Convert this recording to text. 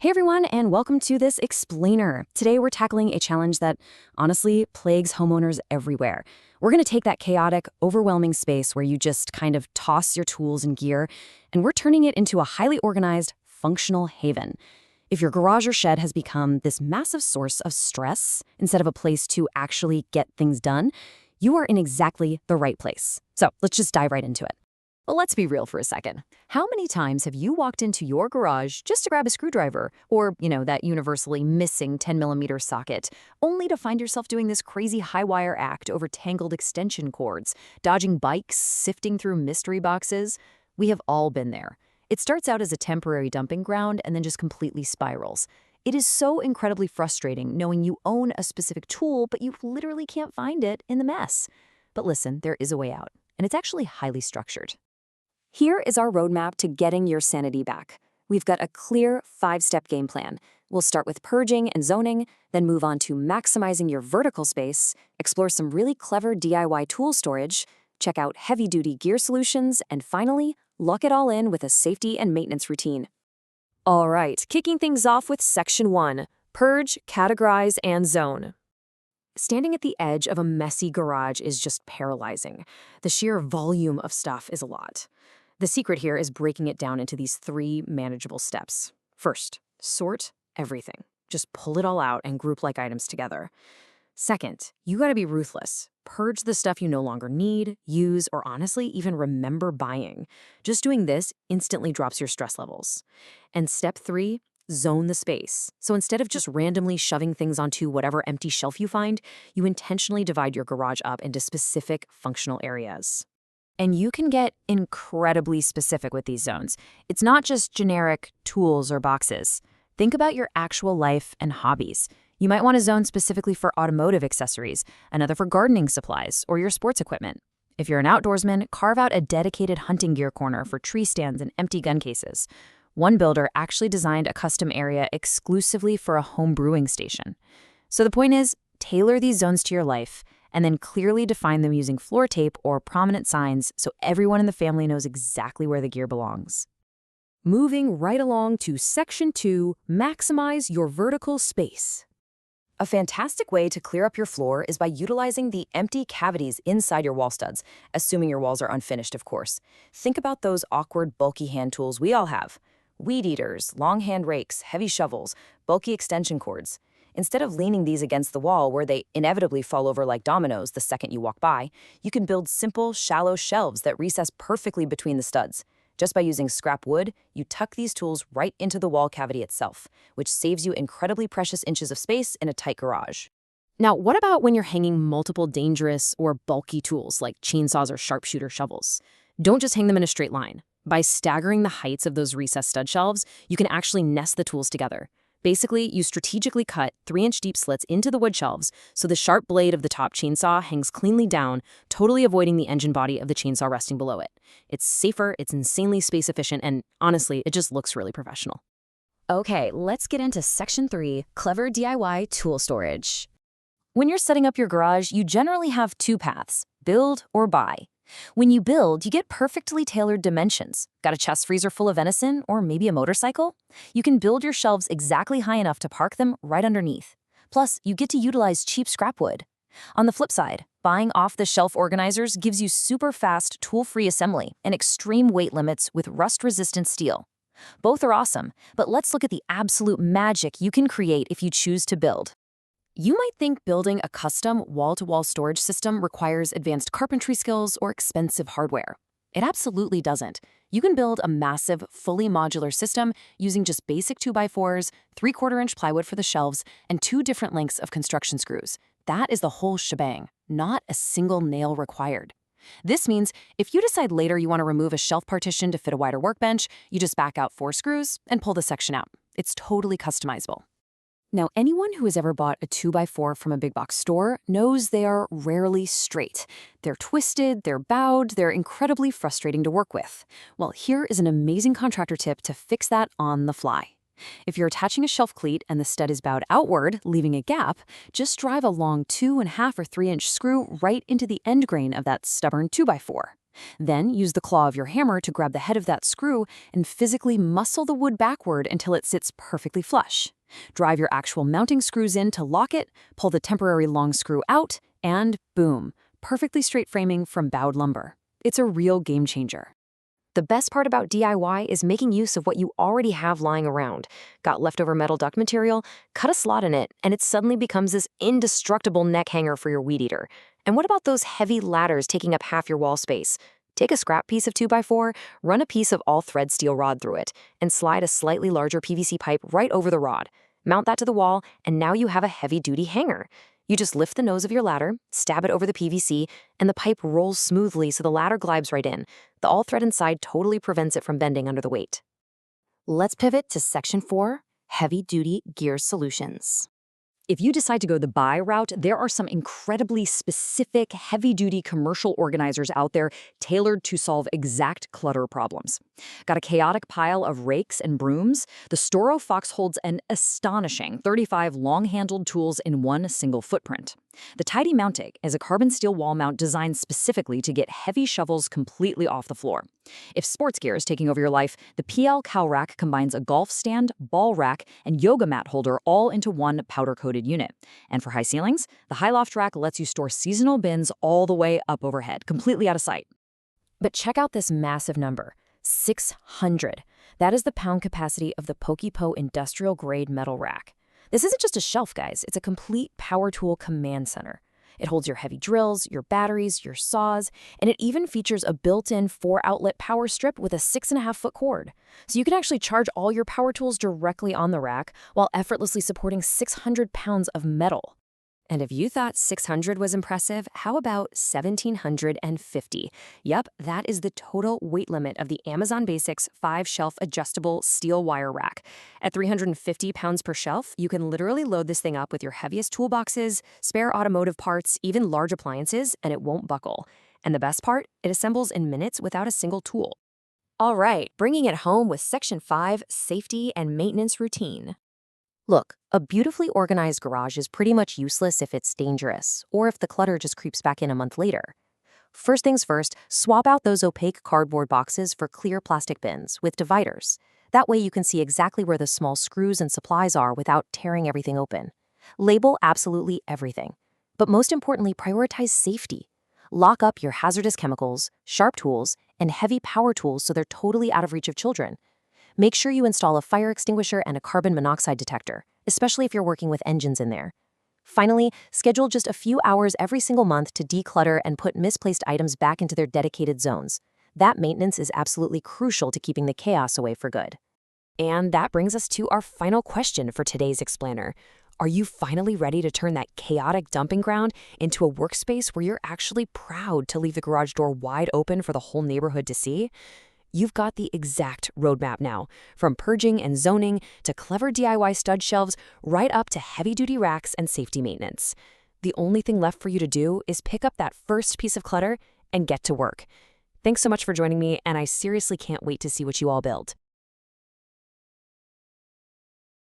Hey everyone, and welcome to this explainer. Today we're tackling a challenge that honestly plagues homeowners everywhere. We're going to take that chaotic, overwhelming space where you just kind of toss your tools and gear, and we're turning it into a highly organized, functional haven. If your garage or shed has become this massive source of stress instead of a place to actually get things done, you are in exactly the right place. So let's just dive right into it. Well, let's be real for a second. How many times have you walked into your garage just to grab a screwdriver or, that universally missing 10mm socket, only to find yourself doing this crazy high-wire act over tangled extension cords, dodging bikes, sifting through mystery boxes? We have all been there. It starts out as a temporary dumping ground and then just completely spirals. It is so incredibly frustrating knowing you own a specific tool, but you literally can't find it in the mess. But listen, there is a way out, and it's actually highly structured. Here is our roadmap to getting your sanity back. We've got a clear 5-step game plan. We'll start with purging and zoning, then move on to maximizing your vertical space, explore some really clever DIY tool storage, check out heavy-duty gear solutions, and finally, lock it all in with a safety and maintenance routine. All right, kicking things off with Section 1, Purge, Categorize, and Zone. Standing at the edge of a messy garage is just paralyzing. The sheer volume of stuff is a lot. The secret here is breaking it down into these 3 manageable steps. First, sort everything. Just pull it all out and group like items together. Second, you gotta be ruthless. Purge the stuff you no longer need, use, or honestly even remember buying. Just doing this instantly drops your stress levels. And step 3, zone the space. So instead of just randomly shoving things onto whatever empty shelf you find, you intentionally divide your garage up into specific functional areas. And you can get incredibly specific with these zones. It's not just generic tools or boxes. Think about your actual life and hobbies. You might want a zone specifically for automotive accessories, another for gardening supplies, or your sports equipment. If you're an outdoorsman, carve out a dedicated hunting gear corner for tree stands and empty gun cases. One builder actually designed a custom area exclusively for a home brewing station. So the point is, tailor these zones to your life, and then clearly define them using floor tape or prominent signs so everyone in the family knows exactly where the gear belongs. Moving right along to Section 2, Maximize your vertical space. A fantastic way to clear up your floor is by utilizing the empty cavities inside your wall studs, assuming your walls are unfinished, of course. Think about those awkward, bulky hand tools we all have. Weed eaters, long hand rakes, heavy shovels, bulky extension cords. Instead of leaning these against the wall where they inevitably fall over like dominoes the second you walk by, you can build simple, shallow shelves that recess perfectly between the studs. Just by using scrap wood, you tuck these tools right into the wall cavity itself, which saves you incredibly precious inches of space in a tight garage. Now, what about when you're hanging multiple dangerous or bulky tools like chainsaws or sharpshooter shovels? Don't just hang them in a straight line. By staggering the heights of those recessed stud shelves, you can actually nest the tools together. Basically, you strategically cut 3-inch deep slits into the wood shelves so the sharp blade of the top chainsaw hangs cleanly down, totally avoiding the engine body of the chainsaw resting below it. It's safer, it's insanely space efficient, and honestly, it just looks really professional. Okay, let's get into Section 3, Clever DIY Tool Storage. When you're setting up your garage, you generally have 2 paths, build or buy. When you build, you get perfectly tailored dimensions. Got a chest freezer full of venison or maybe a motorcycle? You can build your shelves exactly high enough to park them right underneath. Plus, you get to utilize cheap scrap wood. On the flip side, buying off-the-shelf organizers gives you super fast, tool-free assembly and extreme weight limits with rust-resistant steel. Both are awesome, but let's look at the absolute magic you can create if you choose to build. You might think building a custom wall-to-wall storage system requires advanced carpentry skills or expensive hardware. It absolutely doesn't. You can build a massive, fully modular system using just basic 2x4s, 3/4-inch plywood for the shelves, and 2 different lengths of construction screws. That is the whole shebang, not a single nail required. This means if you decide later you want to remove a shelf partition to fit a wider workbench, you just back out 4 screws and pull the section out. It's totally customizable. Now, anyone who has ever bought a 2x4 from a big box store knows they are rarely straight. They're twisted, they're bowed, they're incredibly frustrating to work with. Well, here is an amazing contractor tip to fix that on the fly. If you're attaching a shelf cleat and the stud is bowed outward, leaving a gap, just drive a long 2.5 or 3-inch screw right into the end grain of that stubborn 2x4. Then use the claw of your hammer to grab the head of that screw and physically muscle the wood backward until it sits perfectly flush. Drive your actual mounting screws in to lock it, pull the temporary long screw out, and boom, perfectly straight framing from bowed lumber. It's a real game changer. The best part about DIY is making use of what you already have lying around. Got leftover metal duct material? Cut a slot in it, and it suddenly becomes this indestructible neck hanger for your weed eater. And what about those heavy ladders taking up half your wall space? Take a scrap piece of 2x4, run a piece of all-thread steel rod through it, and slide a slightly larger PVC pipe right over the rod. Mount that to the wall, and now you have a heavy-duty hanger. You just lift the nose of your ladder, stab it over the PVC, and the pipe rolls smoothly so the ladder glides right in. The all-thread inside totally prevents it from bending under the weight. Let's pivot to Section 4, Heavy-Duty Gear Solutions. If you decide to go the buy route, there are some incredibly specific, heavy-duty commercial organizers out there tailored to solve exact clutter problems. Got a chaotic pile of rakes and brooms? The Storo Fox holds an astonishing 35 long-handled tools in one single footprint. The Tidy Mounting is a carbon steel wall mount designed specifically to get heavy shovels completely off the floor. If sports gear is taking over your life, the PL Cow Rack combines a golf stand, ball rack, and yoga mat holder all into one powder-coated unit. And for high ceilings, the High Loft Rack lets you store seasonal bins all the way up overhead, completely out of sight. But check out this massive number, 600. That is the pound capacity of the Pokepo industrial-grade metal rack. This isn't just a shelf, guys. It's a complete power tool command center. It holds your heavy drills, your batteries, your saws, and it even features a built-in 4-outlet power strip with a 6.5-foot cord. So you can actually charge all your power tools directly on the rack while effortlessly supporting 600 pounds of metal. And if you thought 600 was impressive, how about 1,750? Yup, that is the total weight limit of the Amazon Basics 5-shelf adjustable steel wire rack. At 350 pounds per shelf, you can literally load this thing up with your heaviest toolboxes, spare automotive parts, even large appliances, and it won't buckle. And the best part, it assembles in minutes without a single tool. All right, bringing it home with Section 5, Safety and Maintenance Routine. Look, a beautifully organized garage is pretty much useless if it's dangerous, or if the clutter just creeps back in a month later. First things first, swap out those opaque cardboard boxes for clear plastic bins with dividers. That way you can see exactly where the small screws and supplies are without tearing everything open. Label absolutely everything. But most importantly, prioritize safety. Lock up your hazardous chemicals, sharp tools, and heavy power tools so they're totally out of reach of children. Make sure you install a fire extinguisher and a carbon monoxide detector, especially if you're working with engines in there. Finally, schedule just a few hours every single month to declutter and put misplaced items back into their dedicated zones. That maintenance is absolutely crucial to keeping the chaos away for good. And that brings us to our final question for today's Explainer. Are you finally ready to turn that chaotic dumping ground into a workspace where you're actually proud to leave the garage door wide open for the whole neighborhood to see? You've got the exact roadmap now, from purging and zoning to clever DIY stud shelves, right up to heavy-duty racks and safety maintenance. The only thing left for you to do is pick up that first piece of clutter and get to work. Thanks so much for joining me, and I seriously can't wait to see what you all build.